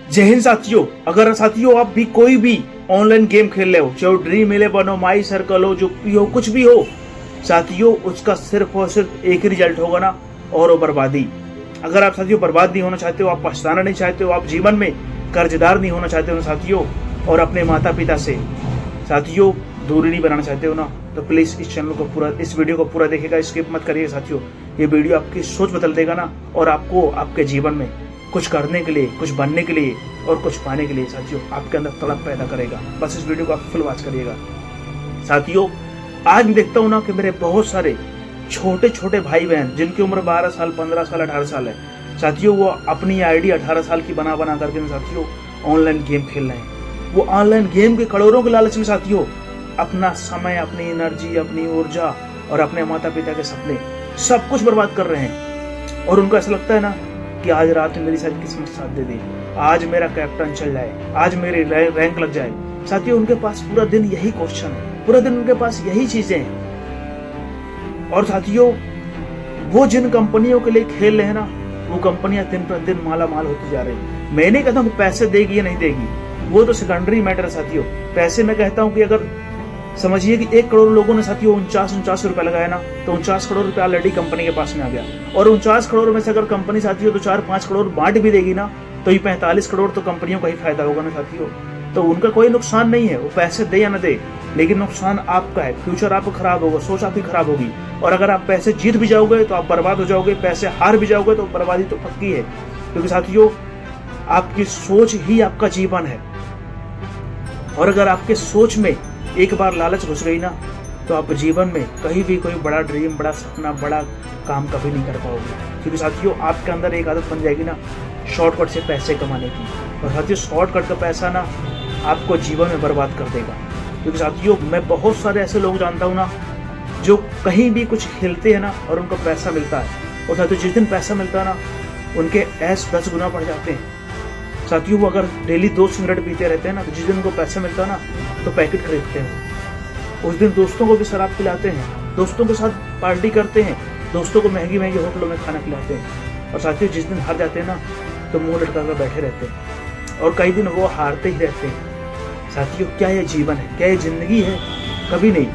जय हिंद साथियों। अगर साथियों आप भी कोई भी ऑनलाइन गेम खेल रहे हो, चाहे ड्रीम 11 हो, माई सर्कल हो, जो भी हो, कुछ भी हो साथियों, उसका सिर्फ और सिर्फ एक ही रिजल्ट होगा ना, और वो बर्बादी। अगर आप साथियों बर्बाद नहीं होना चाहते हो, आप पछताना नहीं चाहते हो, आप जीवन में कर्जदार नहीं होना चाहते हो साथियों, और अपने माता पिता से साथियों दूरी नहीं बनाना चाहते हो ना, तो प्लीज इस चैनल को पूरा, इस वीडियो को पूरा देखिएगा, स्किप मत करिए साथियों। ये वीडियो आपकी सोच बदल देगा ना, और आपको आपके जीवन में कुछ करने के लिए, कुछ बनने के लिए और कुछ पाने के लिए साथियों आपके अंदर तड़प पैदा करेगा। बस इस वीडियो को आप फुल वॉच करिएगा साथियों। आज मैं देखता हूँ ना कि मेरे बहुत सारे छोटे छोटे भाई बहन जिनकी उम्र 12 साल, 15 साल, 18 साल है साथियों, वो अपनी आईडी 18 साल की बना बना करके साथियों ऑनलाइन गेम खेल रहे हैं। वो ऑनलाइन गेम के करोड़ों के लालच में साथियों अपना समय, अपनी एनर्जी, अपनी ऊर्जा और अपने माता पिता के सपने सब कुछ बर्बाद कर रहे हैं। और उनको ऐसा लगता है ना कि आज रात में मेरी शायद किस्मत साथ दे दे, आज मेरा कैप्टन चल जाए, आज मेरे रैंक लग जाए साथियों। उनके पास पूरा दिन यही क्वेश्चन है, पूरा दिन उनके पास यही चीजें हैं। और साथियों वो जिन कंपनियों के लिए खेल रहे हैं ना, वो कंपनियां दिन प्रतिदिन माला माल होती जा रही है। मैं नहीं कहता हूँ पैसे देगी या नहीं देगी, वो तो सेकेंडरी मैटर है साथियों। पैसे मैं कहता हूँ कि अगर समझिए कि 1 करोड़ लोगों ने साथियों 49 रुपए लगाया ना, तो 49 करोड़ रुपए ऑलरेडी कंपनी के पास में आ गया। और 49 करोड़ में से अगर कंपनी साथियों तो 4-5 करोड़ बांट भी देगी ना, तो ये 45 करोड़ तो कंपनियों का ही फायदा होगा ना साथियों। तो उनका कोई नुकसान नहीं है, वो पैसे दे या ना दे, लेकिन नुकसान आपका है। फ्यूचर आपका खराब होगा, सोच आपकी खराब होगी। और अगर आप पैसे जीत भी जाओगे तो आप बर्बाद हो जाओगे, पैसे हार भी जाओगे तो बर्बादी तो पक्की है। क्योंकि साथियों आपकी सोच ही आपका जीवन है। और अगर आपके सोच में एक बार लालच घुस गई ना, तो आप जीवन में कहीं भी कोई बड़ा ड्रीम, बड़ा सपना, बड़ा काम कभी नहीं कर पाओगे। क्योंकि साथियों आपके अंदर एक आदत बन जाएगी ना शॉर्टकट से पैसे कमाने की। और साथियों शॉर्टकट का पैसा ना आपको जीवन में बर्बाद कर देगा। क्योंकि साथियों मैं बहुत सारे ऐसे लोग जानता हूँ ना, जो कहीं भी कुछ खेलते हैं ना और उनको पैसा मिलता है, और साथियों जिस दिन पैसा मिलता है ना, उनके ऐश 10 गुना बढ़ जाते हैं साथियों। वो अगर डेली 2 सिगरेट पीते रहते हैं ना, तो जिस दिन उनको पैसा मिलता है ना, तो पैकेट खरीदते हैं। उस दिन दोस्तों को भी शराब पिलाते हैं, दोस्तों के साथ पार्टी करते हैं, दोस्तों को महंगी महंगी होटलों में खाना खिलाते हैं। और साथियों जिस दिन हार जाते हैं ना, तो मुंह लटका कर बैठे रहते हैं, और कई दिन वो हारते ही रहते हैं साथियों। क्या ये जीवन है? क्या ये जिंदगी है? कभी नहीं।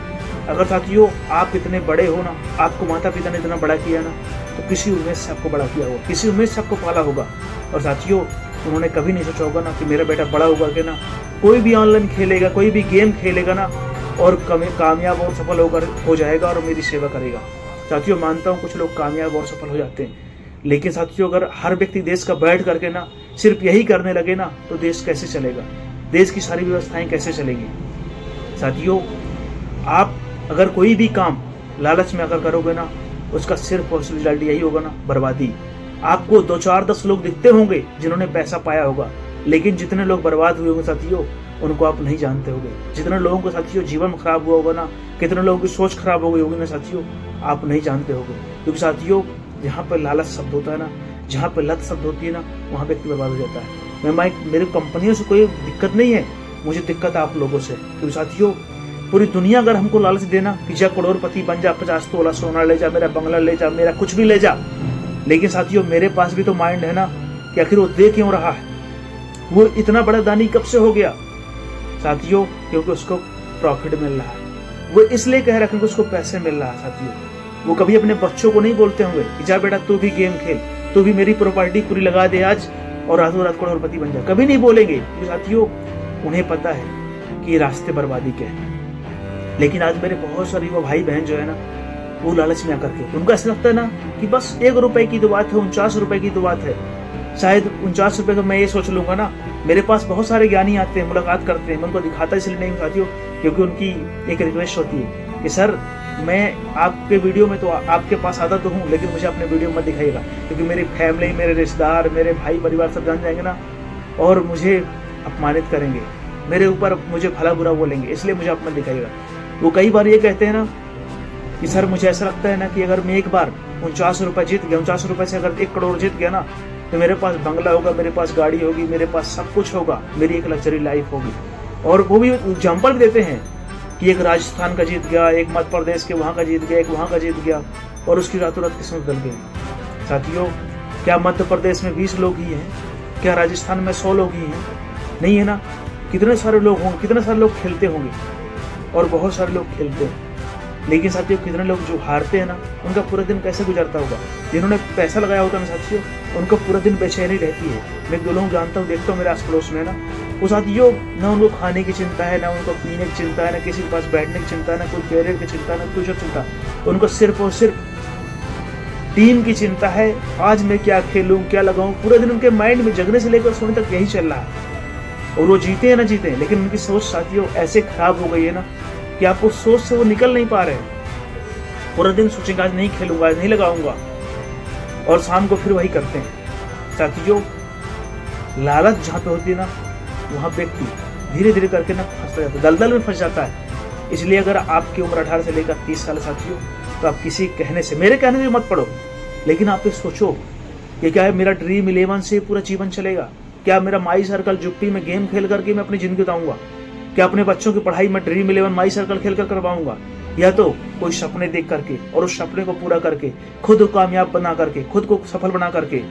अगर साथियों आप इतने बड़े हो ना, आपको माता पिता ने इतना बड़ा किया ना, तो किसी उम्मीद से आपको बड़ा किया होगा, किसी उम्मीद से आपको पाला होगा। और साथियों उन्होंने कभी नहीं सोचा होगा ना कि मेरा बेटा बड़ा होगा के ना कोई भी ऑनलाइन खेलेगा, कोई भी गेम खेलेगा ना, और कामयाब और सफल होकर हो जाएगा और मेरी सेवा करेगा। साथियों मानता हूँ कुछ लोग कामयाब और सफल हो जाते हैं, लेकिन साथियों अगर हर व्यक्ति देश का बैठ करके ना सिर्फ यही करने लगे ना, तो देश कैसे चलेगा? देश की सारी व्यवस्थाएं कैसे चलेंगी? साथियों आप अगर कोई भी काम लालच में अगर करोगे ना, उसका सिर्फ और सिर्फ रिजल्ट यही होगा ना, बर्बादी। आपको 2, 4, 10 लोग दिखते होंगे जिन्होंने पैसा पाया होगा, लेकिन जितने लोग बर्बाद हुए होंगे साथियों उनको आप नहीं जानते होंगे। जितने लोगों को साथियों जीवन खराब हुआ होगा ना, कितने लोगों की सोच खराब हो गई होगी ना साथियों, आप नहीं जानते होंगे। क्योंकि साथियों जहाँ पर लालच शब्द होता है ना, जहाँ पर लत शब्द होती है ना, वहाँ व्यक्ति बर्बाद हो जाता है। मेरी कंपनियों से कोई दिक्कत नहीं है, मुझे दिक्कत है आप लोगों से। क्योंकि साथियों पूरी दुनिया अगर हमको लालच देना कि जा करोड़पति बन जा, 50 तोला सोना ले जा, मेरा बंगला ले जा, मेरा कुछ भी ले जा, लेकिन साथियों मेरे पास भी तो माइंड है ना कि आखिर वो दे क्यों रहा है, वो इतना बड़ा दानी कब से हो गया साथियों? क्योंकि उसको प्रॉफिट मिल रहा है, वो इसलिए कह रहा है क्योंकि उसको पैसे मिल रहा है साथियों। वो कभी अपने बच्चों को नहीं बोलते होंगे कि जा बेटा तू भी गेम खेल, तू भी मेरी प्रॉपर्टी पूरी लगा दे आज और रातों रात करोड़पति बन जा, कभी नहीं बोलेंगे। क्योंकि साथियों उन्हें पता है कि रास्ते बर्बादी के हैं। लेकिन आज मेरे बहुत सारे वो भाई बहन जो है ना, वो लालच में आकर के उनको ऐसा लगता है ना कि बस 1 रुपए की तो बात है, 49 रुपए की तो बात है, शायद 49 रुपए का मैं ये सोच लूंगा ना। मेरे पास बहुत सारे ज्ञानी आते हैं, मुलाकात करते हैं, मैं उनको दिखाता इसलिए नहीं साथियों क्योंकि उनकी एक रिक्वेस्ट होती है कि सर मैं आपके वीडियो में तो आपके पास आता तो हूँ, लेकिन मुझे अपने वीडियो मत दिखाइएगा, क्योंकि मेरी फैमिली, मेरे रिश्तेदार, मेरे भाई परिवार सब जान जाएंगे ना, और मुझे अपमानित करेंगे, मेरे ऊपर मुझे भला बुरा बोलेंगे, इसलिए मुझे आप मत दिखाइएगा। वो कई बार ये कहते हैं ना कि सर मुझे ऐसा लगता है ना कि अगर मैं एक बार 49 रुपए जीत गया, 49 रुपए से अगर 1 करोड़ जीत गया ना, तो मेरे पास बंगला होगा, मेरे पास गाड़ी होगी, मेरे पास सब कुछ होगा, मेरी एक लग्जरी लाइफ होगी। और वो भी एग्जाम्पल देते हैं कि एक राजस्थान का जीत गया, एक मध्य प्रदेश के वहाँ का जीत गया, एक वहाँ का जीत गया, और उसकी रातों रात किस्मत बदल गई। साथियों क्या मध्य प्रदेश में 20 लोग ही हैं क्या राजस्थान में 100 लोग ही हैं? नहीं है ना। कितने सारे लोग होंगे, कितने सारे लोग खेलते होंगे, और बहुत सारे लोग खेलते हैं। लेकिन साथियों कितने लोग जो हारते हैं ना, उनका पूरा दिन कैसे गुजरता होगा। जिन्होंने पैसा लगाया होता है ना साथियों, उनको पूरा दिन बेचैनी रहती है। मैं एक दो लोग जानता हूँ, देखता हूँ मेरे आस पड़ोस में ना, वो साथियों ना उनको खाने की चिंता है, ना उनको पीने की चिंता है, ना किसी के पास बैठने की चिंता है, ना कोई कैरियर की चिंता, ना फ्यूचर चिंता। उनको सिर्फ और सिर्फ टीम की चिंता है। आज मैं क्या खेलूं, क्या लगाऊं, पूरे दिन उनके माइंड में जगने से लेकर सोने तक यही चल रहा है। और वो जीते हैं ना जीते, लेकिन उनकी सोच साथियों ऐसे खराब हो गई है ना कि आप उस सोच से वो निकल नहीं पा रहे हैं। पूरा दिन सोचेंगे आज नहीं खेलूंगा, आज नहीं लगाऊंगा, और शाम को फिर वही करते हैं। साथियों लालच जहाँ पे होती है ना, वहाँ व्यक्ति धीरे धीरे करके ना फंसता जाता है, दलदल में फंस जाता है। इसलिए अगर आपकी उम्र 18 से लेकर 30 साल साथियों, तो आप किसी कहने से, मेरे कहने से मत पढ़ो, लेकिन आप ये सोचो कि क्या है मेरा ड्रीम 11 से पूरा जीवन चलेगा? क्या मेरा माई सर्कल जुप्पी में गेम खेल करके मैं अपनी जिंदगी बताऊंगा? क्या अपने बच्चों की पढ़ाई में ड्रीम 11 माई सर्कल खेल कर करवाऊंगा? या तो कोई सपने देख करके और उस सपने को पूरा करके, खुद कामयाब बना करके, खुद को सफल बना करके,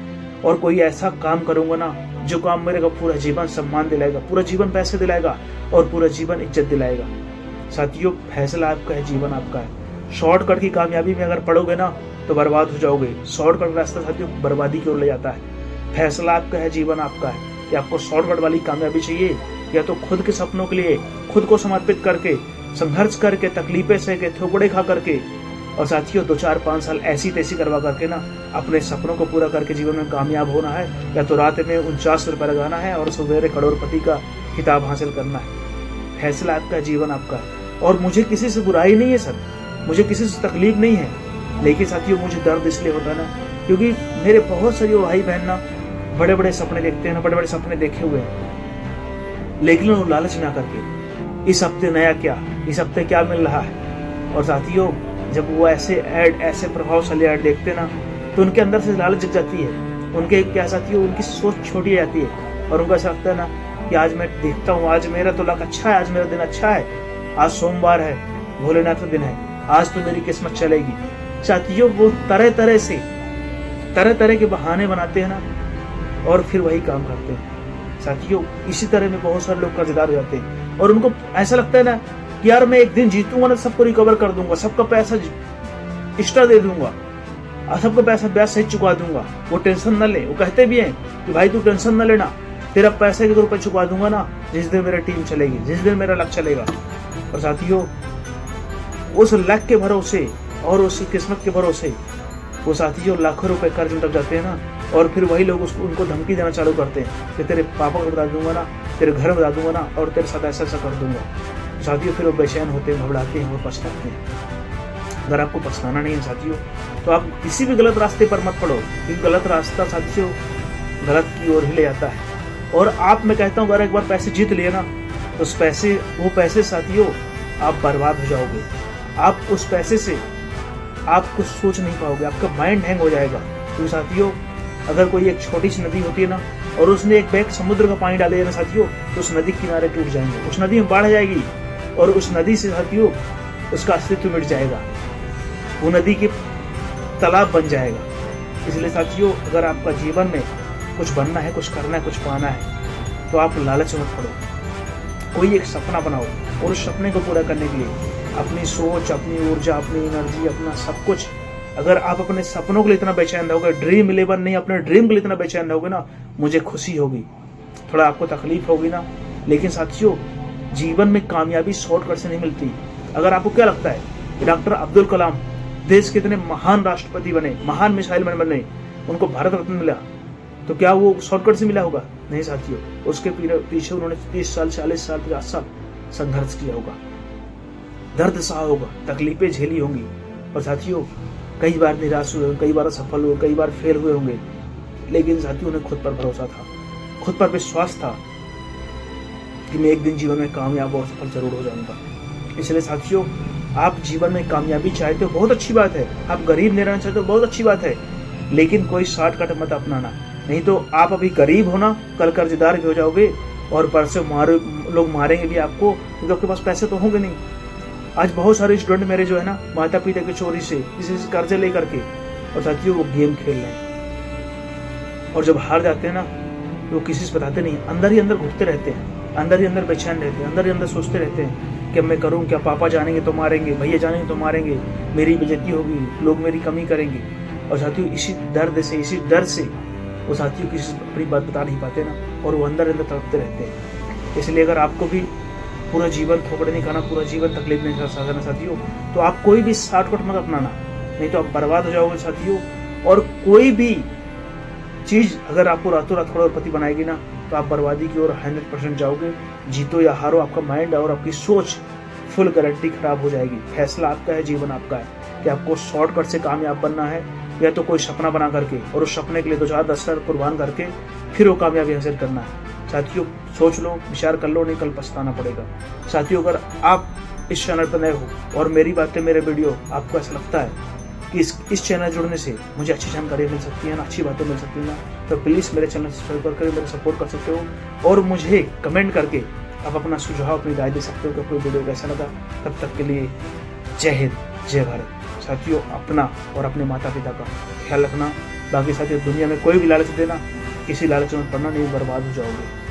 और कोई ऐसा काम करूंगा ना जो काम मेरे को पूरा जीवन सम्मान दिलाएगा, पूरा जीवन पैसे दिलाएगा, और पूरा जीवन इज्जत दिलाएगा। साथियों फैसला आपका है, जीवन आपका है। शॉर्टकट की कामयाबी में अगर पढ़ोगे ना तो बर्बाद हो जाओगे। शॉर्टकट रास्ता साथियों बर्बादी की ओर ले जाता है। फैसला आपका है, जीवन आपका है कि आपको शॉर्टकट वाली कामयाबी चाहिए, या तो खुद के सपनों के लिए खुद को समर्पित करके, संघर्ष करके, तकलीफें सह के, थोपड़े खा करके, और साथियों 2 4 5 साल ऐसी तैसी करवा करके ना अपने सपनों को पूरा करके जीवन में कामयाब होना है, या तो रात में 49 रुपये लगाना है और सवेरे करोड़पति का खिताब हासिल करना है। फैसला आपका है, जीवन आपका है। और मुझे किसी से बुराई नहीं है सर, मुझे किसी से तकलीफ नहीं है, लेकिन साथियों मुझे दर्द इसलिए होता है ना क्योंकि मेरे बहुत सारे भाई बहन ना बड़े बड़े सपने देखते हैं ना, बड़े बड़े सपने देखे हुए हैं, लेकिन वो लालच ना करके इस हफ्ते नया क्या, इस हफ्ते क्या मिल रहा है। और साथियों जब वो ऐसे ऐड, ऐसे प्रभावशाली ऐड देखते ना, तो उनके अंदर से लालच जग जाती है। उनके क्या साथियों, उनकी सोच छोटी जाती है, और उनको ऐसा लगता है ना कि आज मैं देखता हूँ, आज मेरा तो लक अच्छा है, आज मेरा दिन अच्छा है, आज सोमवार है, भोलेनाथ का दिन है, आज तो मेरी किस्मत चलेगी। साथियों वो तरह तरह के बहाने बनाते हैं ना, और फिर वही काम करते हैं। साथियों इसी तरह में बहुत सारे लोग कर्जदार हो जाते हैं, और उनको ऐसा लगता है ना कि यार मैं एक दिन जीतूंगा ना, सबको रिकवर कर दूंगा, सबका पैसा एक्स्ट्रा दे दूंगा, सबका पैसा ब्याज सहित चुका दूंगा, वो टेंशन न ले। वो कहते भी हैं कि भाई तू टेंशन न लेना, तेरा पैसे के रुपए चुका दूंगा ना जिस दिन मेरा टीम चलेगी, जिस दिन मेरा लक चलेगा। और साथियों उस लक के भरोसे और उस किस्मत के भरोसे वो साथियों लाखों रुपए कर्ज में दब जाते हैं ना, और फिर वही लोग उनको धमकी देना चालू करते हैं कि तेरे पापा को बता दूंगा ना, तेरे घर बता दूंगा ना, और तेरे साथ ऐसा ऐसा कर दूंगा। साथियों फिर वो बेचैन होते हैं, घबराते हैं और पछताते हैं। अगर आपको पछताना नहीं है साथियों, तो आप किसी भी गलत रास्ते पर मत पड़ो, क्योंकि गलत रास्ता साथियों गलत की ओर ही ले जाता है। और आप, मैं कहता हूँ अगर एक बार पैसे जीत लिए ना, तो वो पैसे साथियों आप बर्बाद हो जाओगे। आप उस पैसे से आप कुछ सोच नहीं पाओगे, आपका माइंड हैंग हो जाएगा। तो साथियों अगर कोई एक छोटी सी नदी होती है ना, और उसने एक बैग समुद्र का पानी डाले ना साथियों, तो उस नदी के किनारे टूट जाएंगे, उस नदी में बाढ़ जाएगी, और उस नदी से साथियों उसका अस्तित्व मिट जाएगा, वो नदी के तालाब बन जाएगा। इसलिए साथियों अगर आपका जीवन में कुछ बनना है, कुछ करना है, कुछ पाना है, तो आप लालच मत पड़ो। कोई एक सपना बनाओ, और उस सपने को पूरा करने के लिए अपनी सोच, अपनी ऊर्जा, अपनी एनर्जी, अपना सब कुछ, अगर आप अपने सपनों के लिए इतना बेचैन रहोगे, ड्रीम 11 नहीं अपने ड्रीम के लिए इतना बेचैन रहोगे ना, मुझे खुशी होगी। थोड़ा आपको तकलीफ होगी ना, लेकिन साथियों जीवन में कामयाबी शॉर्टकट से नहीं मिलती। अगर आपको क्या लगता है कि डॉक्टर अब्दुल कलाम देश के इतने महान राष्ट्रपति बने, महान मिसाइल मैन बने, उनको भारत रत्न मिला, तो क्या वो शॉर्टकट से मिला होगा? नहीं साथियों, उसके पीछे उन्होंने 30 साल, 40 साल, 50 साल संघर्ष किया होगा, दर्द सहा होगा, तकलीफें झेली होंगी, और साथियों कई बार निराश हुए, कई बार सफल हुए, कई बार फेल हुए होंगे, लेकिन साथियों उन्हें खुद पर भरोसा था, खुद पर विश्वास था कि मैं एक दिन जीवन में कामयाब और सफल जरूर हो जाऊंगा। इसलिए साथियों आप जीवन में कामयाबी चाहते हो, बहुत अच्छी बात है, आप गरीब नहीं रहना चाहते हो, बहुत अच्छी बात है, लेकिन कोई शॉर्टकट मत अपनाना, नहीं तो आप अभी गरीब हो ना, कल कर्जदार भी हो जाओगे, और परसों लोग मारेंगे भी आपको, क्योंकि आपके पास पैसे तो होंगे नहीं। आज बहुत सारे स्टूडेंट मेरे जो है ना, माता पिता की चोरी से, किसी से कर्जे लेकर के, और साथियों वो गेम खेल रहे हैं, और जब हार जाते हैं ना, वो किसी से बताते नहीं, अंदर ही अंदर घुटते रहते हैं, अंदर ही अंदर बेचैन रहते हैं, अंदर ही अंदर सोचते रहते हैं कि अब मैं करूँ क्या, पापा जानेंगे तो मारेंगे, भैया जानेंगे तो मारेंगे, मेरी बेइज्जती होगी, लोग मेरी कमी करेंगे। और साथियों इसी दर्द से, इसी डर से वो साथियों किसी से अपनी बात बता नहीं पाते ना, और वो अंदर अंदर तड़पते रहते हैं। इसलिए अगर आपको भी पूरा जीवन ठोकरें नहीं खाना, पूरा जीवन तकलीफ नहीं सहना साथियों, तो आप कोई भी शॉर्टकट मत अपनाना, नहीं तो आप बर्बाद हो जाओगे साथियों। और कोई भी चीज़ अगर आपको रातों रात करोड़पति बनाएगी ना, तो आप बर्बादी की ओर 100% जाओगे। जीतो या हारो, आपका माइंड और आपकी सोच फुल गारंटी खराब हो जाएगी। फैसला आपका है, जीवन आपका है कि आपको शॉर्टकट से कामयाब बनना है, या तो कोई सपना बना करके और उस सपने के लिए 2-4-10 साल कुर्बान करके फिर वो कामयाबी हासिल करना है। साथियों सोच लो, विचार कर लो, नहीं कल पछताना पड़ेगा। साथियों अगर आप इस चैनल पर नए हो और मेरी बातें, मेरे वीडियो आपको ऐसा लगता है कि इस चैनल जुड़ने से मुझे अच्छी जानकारी मिल सकती है ना, अच्छी बातें मिल सकती है ना, तो प्लीज़ मेरे चैनल सब्सक्राइब करके मेरा सपोर्ट कर सकते हो। और मुझे कमेंट करके आप अपना सुझाव, अपनी राय दे सकते हो कि कोई वीडियो कैसा लगा। तब तक के लिए जय हिंद, जय भारत। साथियों अपना और अपने माता पिता का ख्याल रखना। बाकी साथियों दुनिया में कोई भी लालच देना, किसी लालच में पड़ना नहीं, बर्बाद हो जाओगे।